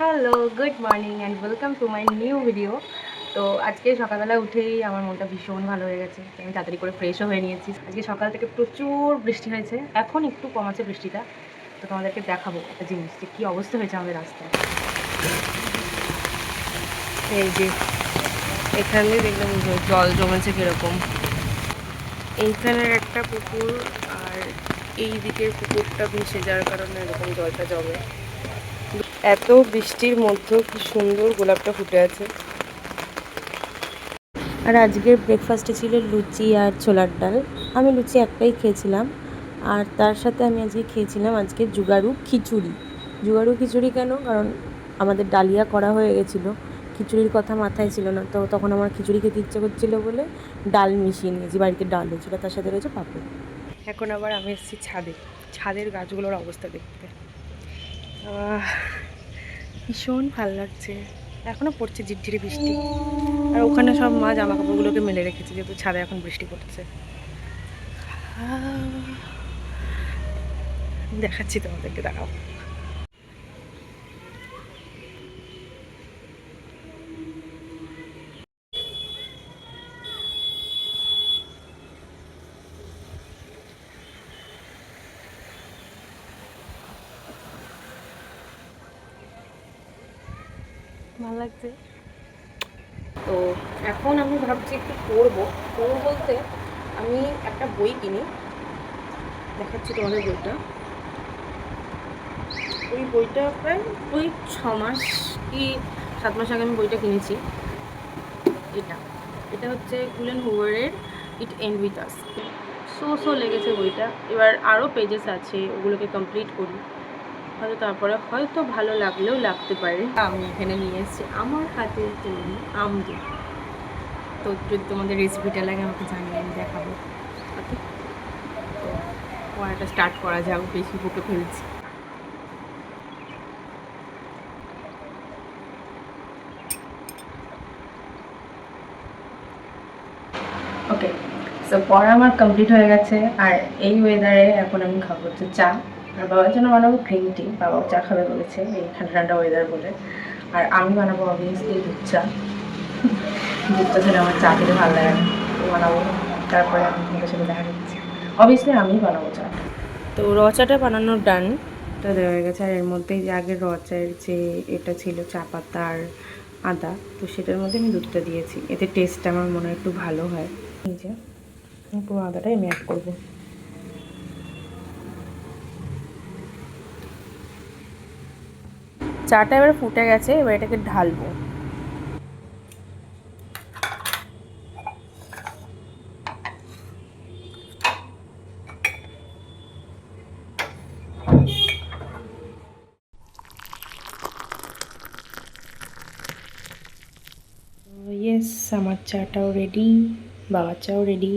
Hello, good morning and welcome to my new video. তো আজকে সকালবেলা উঠেই আমার মনটা ভীষণ ভালো হয়ে গেছে। তো আমি তাড়াতাড়ি করে ফ্রেশও হয়ে নিয়েছি। আজকে সকাল থেকে প্রচুর বৃষ্টি হয়েছে, এখন একটু কমাচ্ছে বৃষ্টিটা। তো তোমাদেরকে দেখাবো একটা জিনিস যে কী অবস্থা হয়েছে আমাদের রাস্তায়। এই যে এখানে দেখলাম জল জমেছে কীরকম। এইখানের একটা পুকুর আর এই দিকের পুকুরটা ভেসে যাওয়ার কারণে এরকম জলটা জমে। এত বৃষ্টির মধ্যেও কি সুন্দর গোলাপটা ফুটে আছে। আর আজকের ব্রেকফাস্টে ছিল লুচি আর ছোলার ডাল। আমি লুচি একটাই খেয়েছিলাম, আর তার সাথে আমি আজকে খেয়েছিলাম জুগাড়ু খিচুড়ি। জুগাড়ু খিচুড়ি কেন? কারণ আমাদের ডালিয়া করা হয়ে গেছিলো, খিচুড়ির কথা মাথায় ছিল না, তো তখন আমার খিচুড়ি খেতে ইচ্ছে করছিলো বলে ডাল মিশিয়ে নিয়েছি। বাড়িতে ডাল হয়েছিল, তার সাথে রয়েছে পাঁপড়। এখন আবার আমি এসেছি ছাদে, ছাদের গাছগুলোর অবস্থা দেখতে। ভীষণ ভাল লাগছে। এখনও পড়ছে ঝিরঝিরে বৃষ্টি, আর ওখানে সব মা জামা কাপড়গুলোকে মেলে রেখেছে, যেহেতু ছাদে এখন বৃষ্টি পড়ছে। দেখাচ্ছি তোমাদেরকে, দেখাও। ভালো লাগছে। তো এখন আমি ভাবছি একটু পড়বো বলতে আমি একটা বই কিনি, দেখাচ্ছি তোমাদের বইটা। ওই বইটা প্রায় ওই 6 মাস কি 7 মাস আগে আমি বইটা কিনেছি। এটা এটা হচ্ছে গুলেন হুভারের it end with us. So লেগেছে বইটা। এবার আরও পেজেস আছে, ওগুলোকে কমপ্লিট করি, হয়তো তারপরে হয়তো ভালো লাগলেও লাগতে পারে। আমি এখানে নিয়ে এসেছি আমার হাতের তৈরি আমদি। তো যদি তোমাদের রেসিপিটা লাগে আমাকে জানিয়ে, আমি দেখাবো। ওকে, তো পড়াটা স্টার্ট করা যাক, বেশি বুকে ফেলছি। ওকে, সো পড়া আমার কমপ্লিট হয়ে গেছে। আর এই ওয়েদারে এখন আমি খাবো হচ্ছে চা, আর বাবার জন্য বানাবো গ্রিন টি। বাবাও চা খাবে বলেছে এই ঠান্ডা ঠান্ডা ওয়েদার বলে। আর আমি বানাবো অবভিয়াসলি দুধ চা। দুধ চা ছেড়ে আমার চা খেতে ভালো লাগে না, তো বানাবো। তারপরে আমি তোমাদের সাথে দেখা দিচ্ছি। অবভিয়াসলি আমিই বানাবো চা। তো র চাটা বানানোর ডান টা দেওয়া হয়ে গেছে। আর এর মধ্যে যে আগে র চায়ের যে এটা ছিল চা পাতা আর আদা, তো সেটার মধ্যে আমি দুধটা দিয়েছি, এতে টেস্টটা আমার মনে হয় একটু ভালো হয়। এই যে পুরো আদাটাই আমি অ্যাড করবো। চাটা এবার ফুটে গেছে, এবার এটাকে ঢালবো। ইয়েস, আমার চাটাও রেডি, বাবার চাও রেডি।